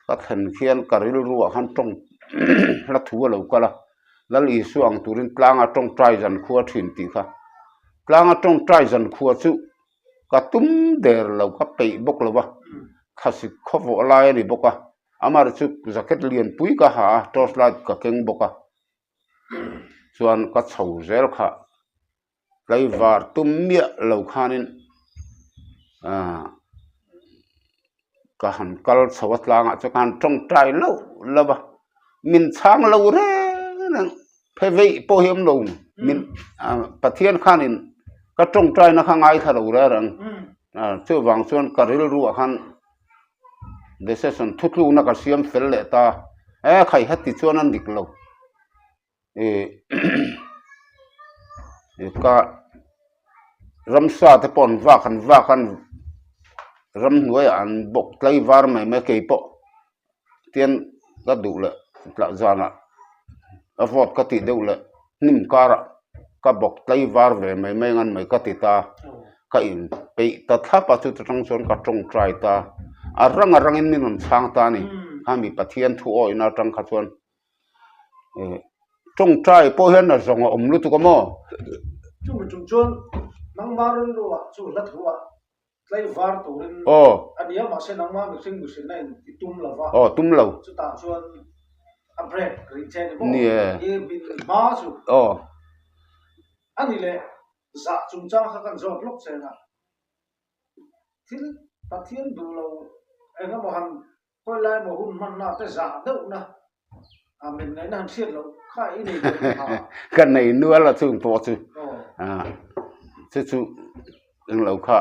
ka then khian karil ruwa han tong la thu lo kala lali suang turin tlanga tong trai jan khuwa thin ti kha tlanga tong trai jan khuwa chu ka tum der lo ka pe bok lo wa khasi khovo lai ni boka amar chu jacket lian pui ka ha torchlight ka keng boka chuan ka chho zel kha lai var tum mia lo khanin ka han kal chawat langa chu kan tong trai lo lova min chang lo re nang phevei po hiam lo min pathian khanin ka tong trai na khangai tha lo ra rang chu wang chuan karil ru khan decision thutlu na ka siam fel le ta khai hati chuan an dik lo ka ramsa te pon va khan ram nuai an bok tlai var mai me ke po tian ka du le tla zana avot ka ti deu le nim kara ka bok tlai var ve mai me ngan mai ka ti ta ka in pe ta thapa chu tang chon ka tong trai ta arang in min chang ta ni ami pathian thu oi na tang kha chuan tong trai po hian na zong om lu tu ka mo chung chon nang marun lo chu la thua tlai var turin ania ma se nang ma mi sing busin nai tum lawa tum lo chu ta chuan a break ri chen ni e bin ma chu ani le za chung chang kha kan zot lok chena thil pathian du lo enga mo han koi lai mo hun man na te za deuh na mình nói nan siết lo khai này cái này nữa là chung to chứ chứ anh lâu khá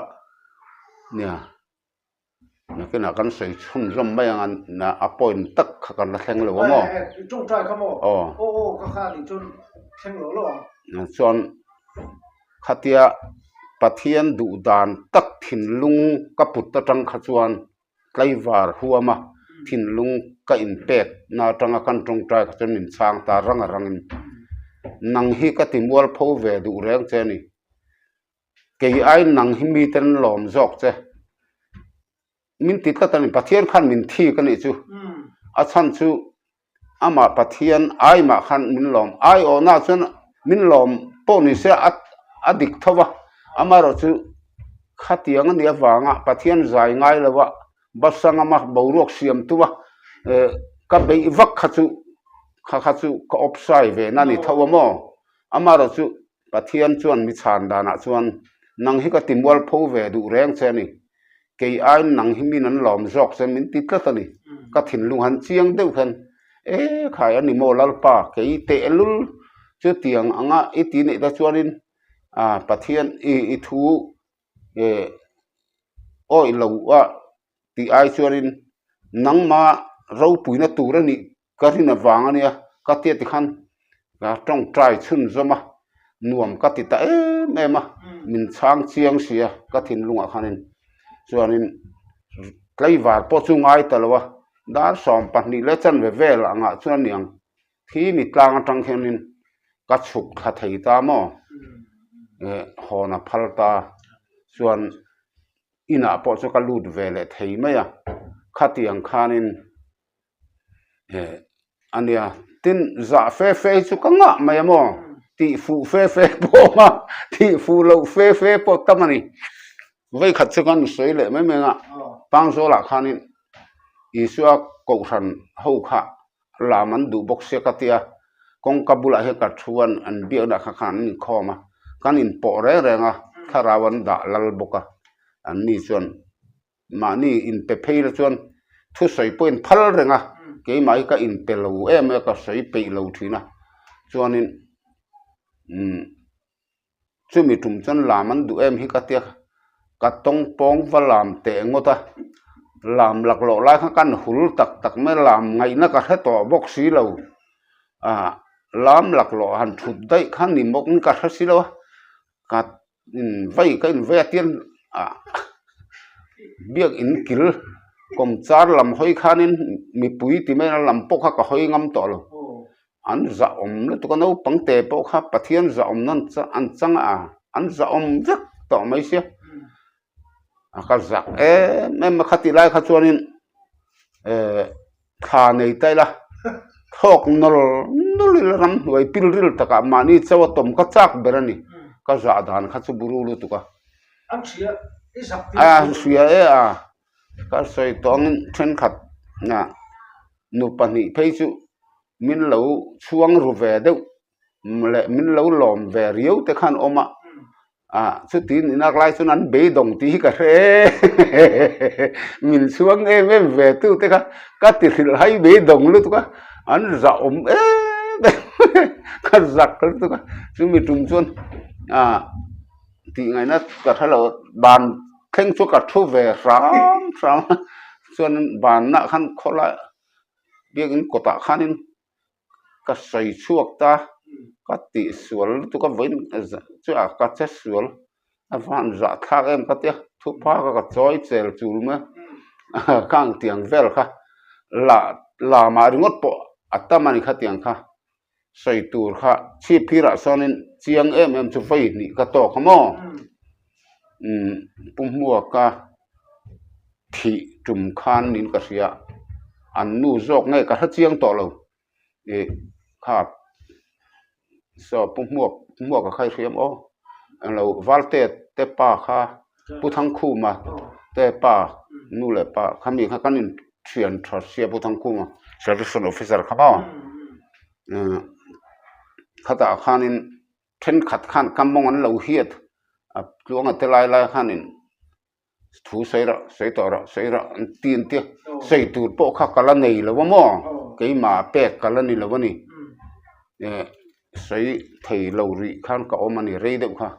nè cái nào con sợi chung râm mấy anh là appoint tất cả con là khen lâu mà chung trai không các khá thì chung khen lâu lo chọn khát tia pathian đủ đàn tất thìn lung các bút tất trăng khát chuan cây var hua mà thìn lung ka impact na tanga kan tong trai ka chen min chang ta rang nang hi ka timwal pho ve du reng che ni ke ai nang hi mi ten lom jok che min ti ta tan pathian khan min thi ka ni chu a chan chu ama pathian ai ma khan min lom ai o na chen min lom po ni se adik thowa amaro chu khatiang ni awanga pathian zai ngai lawa basanga ma borok siam tuwa ka bei vak khachu ka opsai ve nani thawa mo amara chu pathian chuan mi chan dana chuan nang hi ka timwal pho ve du reng che ni ke ai nang hi min an lom jok che min ti tla tani ka thin lung han chiang deuh khan khai ani mo lalpa ke te elul chu tiang anga iti ne da chuanin pathian i thu oi lo wa ti ai chuanin nang ma rau puina tura ni karina wanga nia ka te ti khan ga tong trai chun zoma nuam ka ti ta ema min chang chiang sia ka thin lunga khanin chuanin tlai war po chu ngai talwa dar som pahni le chan ve vel anga chuan niang thi mi tlang atang hianin ka chuk kha thei ta mo hona phalta chuan ina po chu ka lut ve le thei mai a khatiang khanin ania tin za fe fe chu ka nga mai mo ti fu fe fe po ma ti fu lo fe fe po tamani vei khat chu kan soi le mai menga pang zo la khanin isua ko ran ho kha laman du box se katia kong kabula he ka thuan an bia da kha khan ni khoma kanin po re renga tharawan da lal boka an ni chuan mani in pe pheila chuan thu soi point phal renga ke mai ka in pelo em ka soi pe lo thina chuanin chumi tum chan laman du em hi ka tia ka tong pong va lam te ngota lam lak lo lai kha kan hul tak tak me lam ngai na ka he to box si lo lam lak lo han thut dai khan ni mok ka tha si lo ka in vai ka in ve tian biak in kil kom char lam hoi khanin mi pui ti me lam po kha ka hoi ngam to lo an za om le to no pang te po kha pathian za om nan cha an chang an za om vek to mai sia ka zak em khati lai kha chuanin kha nei tai la thok nol ram wai pil ril taka mani chawa tom ka chak berani ka za dan kha chu buru lu tuka ang sia isak suya ka soi tong then khat na nu pani phei chu min lo chuang ru ve deuh le min lo lom ve riu te khan oma chu tin inak lai chu nan be dong ti ka re min chuang em ve tu te ka ti hil hai be dong lu tu ka an za om ka zak tu ka chu mi tum chuan ti ngai na ka thalo ban kheng chu ka thu ve ram chuan ban na khan khola biak in kota khanin ka sai chuak ta ka ti sual tu ka voin chu ka che sual van za thak em ka tia thu pa ka choi chel chul ma kang tiang vel kha la ma ringot po atamani kha tiang kha sai tur kha chi phira sonin chiang em chu vai ni ka to khamo pumua ka thi tum khan nin ka sia an nu zok ngai ka chiang to lo kha so pumua ka khai riam an lo valte te pa kha puthang khu ma te pa nu le pa khami kha kanin thian thar sia puthang khu ma service officer khama khata khanin then khat khan kamong an lo hiat luang te lai khanin thu sei ra tin tia sei tur po kha kala nei lo mo ke ma pe kala ni lo ni sei thei lo ri khan ka omani rei de kha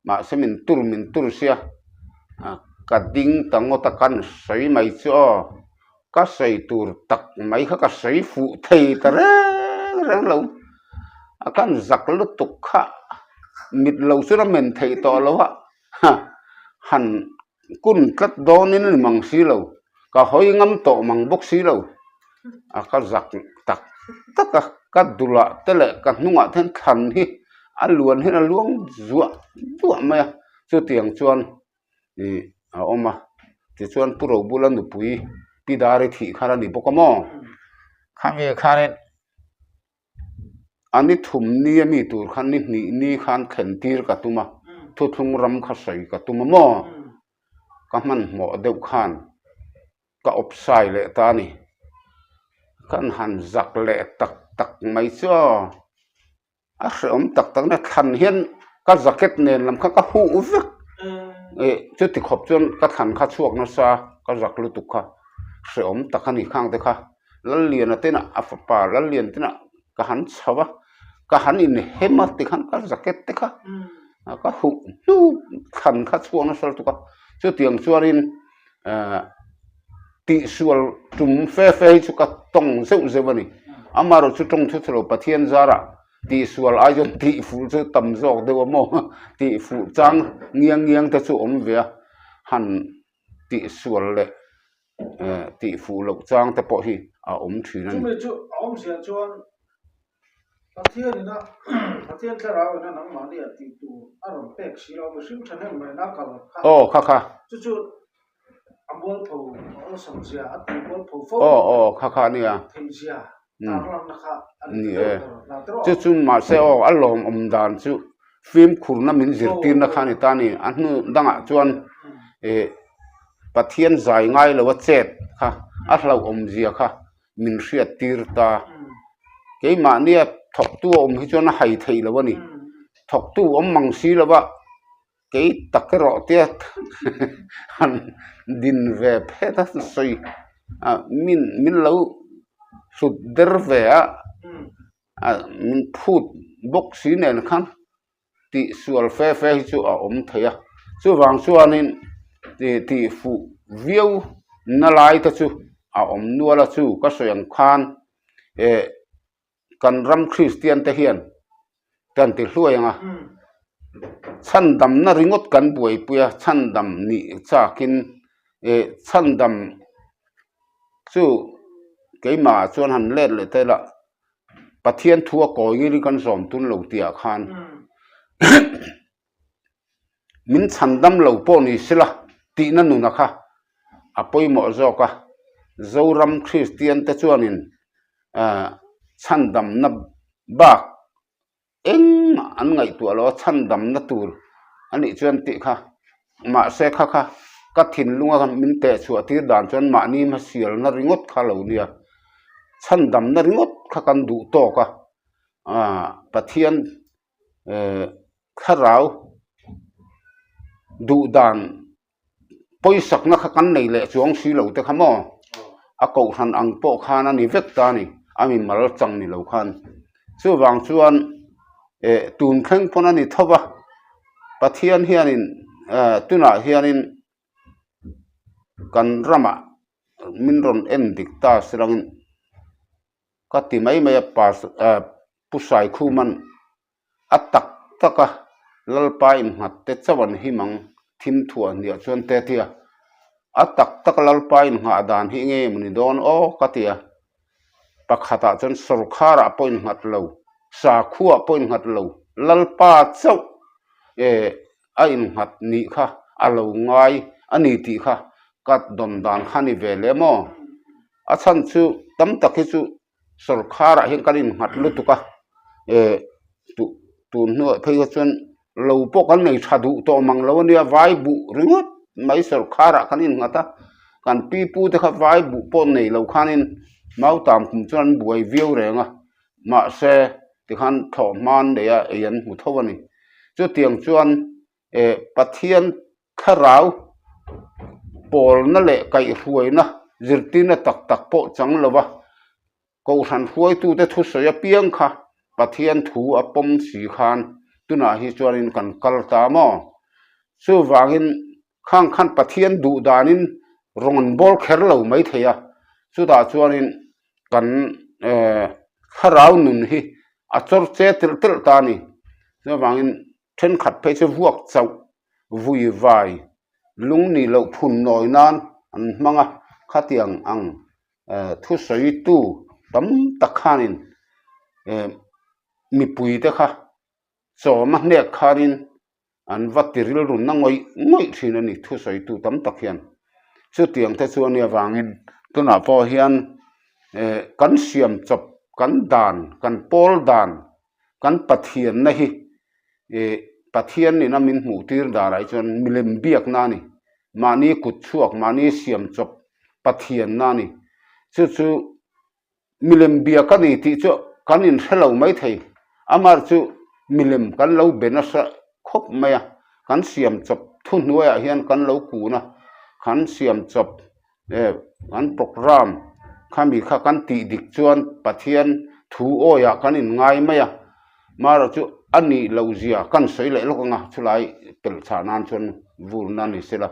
ma semin tur sia ka ding tangota kan sei mai cho ka sei tur tak mai kha ka sei fu thei ta re lo akan zak lu tuk kha mit lo su ra men thei to lo han kun kat donin mang si lo ka hoi ngam to mang bok si lo ka zak tak ka dula tele ka nunga then khan hi aluan hi luang zuwa ma chu tiang chuan oma ti chuan puro bulan nu pui pidare thi khara ni bokamo khame khare ani thum ni mi tur khan ni khan khen tir ka tuma thu thung ram kha sai ka tuma mo ka man mo deuh khan ka opsai le ta ni kan han zak le tak mai cho a hreom tak na khan hian ka jacket nen lam kha ka hu vek chu ti khop chon ka khan kha chuak na sa ka jak lu tu kha hreom tak ani khang te kha lal lian atena afapa lal lian tena ka han chawa ka han in hema ti khan ka jacket te kha ka hu nu khan kha chuak na sal tu ka chu tiang chuarin ti sual tum fe chu ka tong zeu bani amaro chu tong chu chlo pathian zara ti sual ajon ti fu chu tam jok de mo ti fu chang ngiang te chu om ve han ti sual le ti fu lo chang te po hi a om thina chu me chu om sia chuan Pathian ina pathian tlara ina nang mali ati tu aron pek silo bo sim thanen mai na kal kha oh kha kha chu ambol pho o samsia ati bol pho fo oh kha kha nia theisia tarlam na kha ani ni to e na tro chu ma se o alom dan chu film khurna min zirtir na khani tani anu danga chuan e pathian zai ngai lo chet kha a hlau zia kha min hriat tir ta ke ma nia thok tu hi chuan a hai thei lo ni thok tu mang si lo ba ke takro te han din ve pheta soi a min lo sut der ve a min phut bok si nen khan ti sual fe fe chu a theya chu wang chuanin ti fu viau na lai ta chu a nuala chu ka soyang khan e kan ram christian te hian kan ti hluayanga chan dam na ringot kan buai puya chan dam ni chakin e chan dam chu keima chuan han let le te la pathian thua koi ri kan som tun lo tia khan min chan dam lo po ni sila ti na nu na kha apoi mo zo ka zoram christian te chuanin chan dam na ba eng an ngai tu alo chan dam na tur ani chuan ti kha ma se kha kha ka thin lunga kan min te chu atir dan chuan ma ni ma sial na ringot kha lo nia chan dam na ringot kha kan du to ka pathian kharau du dan poisak na kha kan nei le chuang si lo te khamo a ko han ang po khana ni vek ta ni ami mal chang ni lo khan chu wang chuan tun kheng pona ni thoba pathian hianin tuna hianin kan rama min ron en dikta sirangin ka ti mai mai pas pusai khuman atak taka lalpa in hat te chawan himang thim thua nia chuan te tia atak tak lalpa in nga dan hi nge muni don o katia pakhata chon sarkhara point ngat lo sa khua point ngat lo lalpa chau a in ngat ni kha alo ngai ani ti kha kat don dan khani vele mo a chan chu tam takhi chu sarkhara hin kanin ngat lutuka tu no phei chuan lo po kan nei thadu to mang lo nia vai bu ringot mai sarkhara kanin ngata kan pi pu te kha vai bu po nei lo khanin mau tam kum chuan buai viu renga ma se ti khan tho man de ya yan mu thowani chu tiang chuan pathian kharau pol na le kai huaina zirtina tak tak po chang lova ko san huai tu te thu soya piang kha pathian thu apom si khan tuna hi chuanin kan kal ta mo chu wangin khang khan pathian du danin rongon bol kher lo mai theya chu da chuanin kan kharau nun hi achor che tel tel ta ni chu wangin then khat pe chu vuak chau vui vai lung ni lo phun noi nan an manga khatiang ang thu soi tu tam takhanin mi pui te kha so ma ne kharin an vatiril run na ngoi thina ni thu soi tu tam takhian chu tiang te chuan ya wangin tuna po hian kan siam chop kan dan kan pol dan kan pathian na hi pathian ni na min mu tir da rai chuan milem biak na ni mani kut chuak mani siam chop pathian na ni chu milem biak ka ni ti chu kan in hello mai thei amar chu milem kan lo benasa khop maya kan siam chop thu nuaya hian kan lo ku na kan siam chop kan program khami kha kan ti dik chuan pathian thu oya kan in ngai maya mara chu ani lo zia kan soi le lokanga chulai pel chanan chon vur na ni sela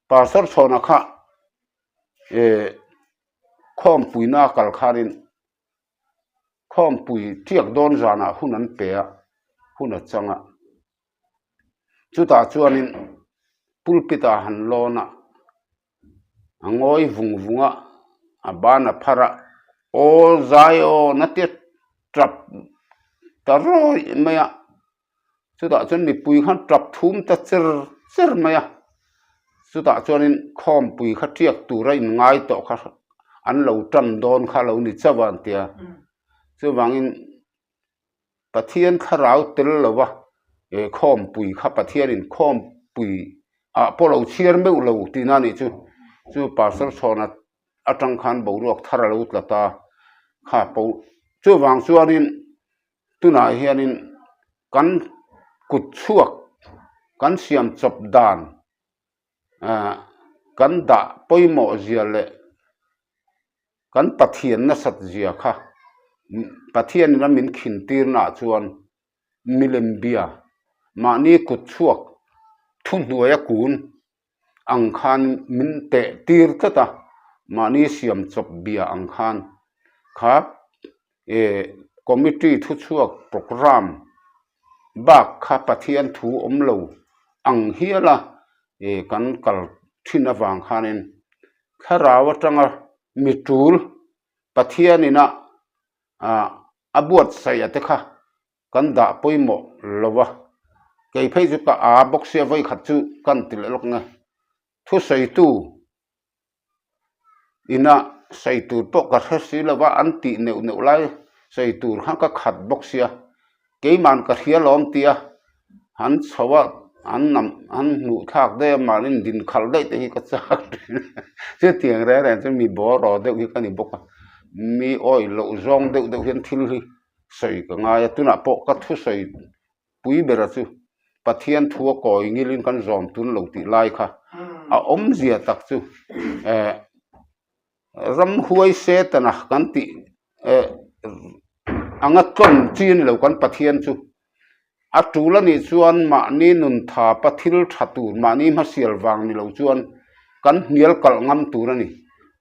pastor chona kha khom puina kal kharin khom pui tiak don zana hunan pe huna changa chuta chuanin pulpita han lona angoi vungvunga abana phara o zayo na te trap ta roi maya chu da chuan mi pui khan trap thum ta cher maya chu da chuan in khom pui kha tiak tura in ngai to kha an lo tan don kha lo ni chawan tia chu wangin pathian kha rau tel lowa e khom pui kha pathian in khom pui a polo chiar meu lo tina ni chu parcel chona atang khan boruak thara lo tlata kha po chu wang chuanin tuna hianin kan kut chuak kan siam chop dan kan da poimo zia le kan pathian na sat zia kha pathian na min khin tir na chuan milem bia mani kut chuak thu hnuaya kun ang khan min te tir tata mani siam chop bia ang khan kha committee thu chuak program bak kha pathian thu omlo ang hiala kan kal thina wang khanin kharawa tanga mitul pathianina abuat sayate kha kan da poimo lowa kei phei chu ka a boxia voi khat chu kan til lok nga thu sei tu ina sei tu to ka thasi lawa anti neu lai sei tur khan ka khat boxia kei man ka hialom tia han chawa an nu thak de manin din khal dei te hi ka chak che tiang re re chu mi bo ro de hi ka ni boka mi oi lo zong de hian thil hi sei ka nga ya tuna po ka thu sei pui bera chu pathian thua koi ngilin kan zom tun lo ti lai kha a om zia tak chu ram huai se tana kan ti anga ton chin lo kan pathian chu atula ni chuan ma ni nun tha pathil thatur ma ni ma sial wang ni lo chuan kan hnial kal ngam tur ani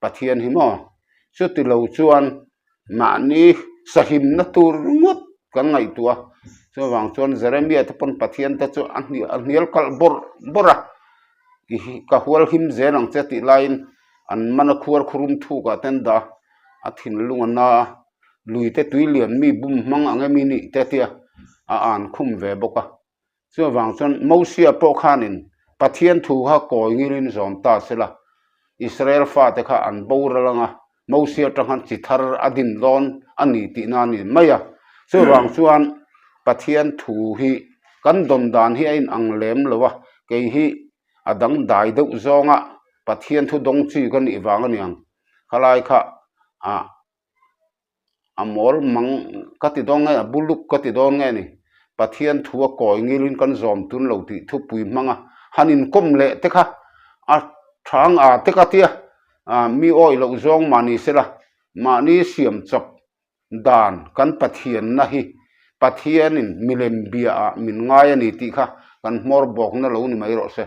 pathian hi mo chu ti lo chuan ma ni sahim na tur ngot kan ngai tua chu wang chuan jeremia te pon pathian te chu hnial kal bora ka hual him zenang che ti lain an mana khuar khurum thu ka ten da athin lungana luite tuilian mi bum mang angemi ni te tia an khum ve boka chu wang chon mosia po khanin pathian thu ha koi ngilin zom ta sela israel fa te kha an boralanga mosia tanghan chithar adin lon ani ti na ni maya chu wang chuan pathian thu hi kan dom dan hi ein ang lem lowa ke hi adang dai deuh zonga pathian thu dong chi kan i wang aniang khalai kha amol mang kati dong nge buluk kati dong nge ni pathian thua koi ngilin kan zom tun lo ti thu pui manga hanin kom le te kha a thang a te ka tia mi oi lo zong mani sela mani siam chop dan kan pathian na hi pathianin milem bia min ngai ani ti kha kan mor bok na lo ni mai ro se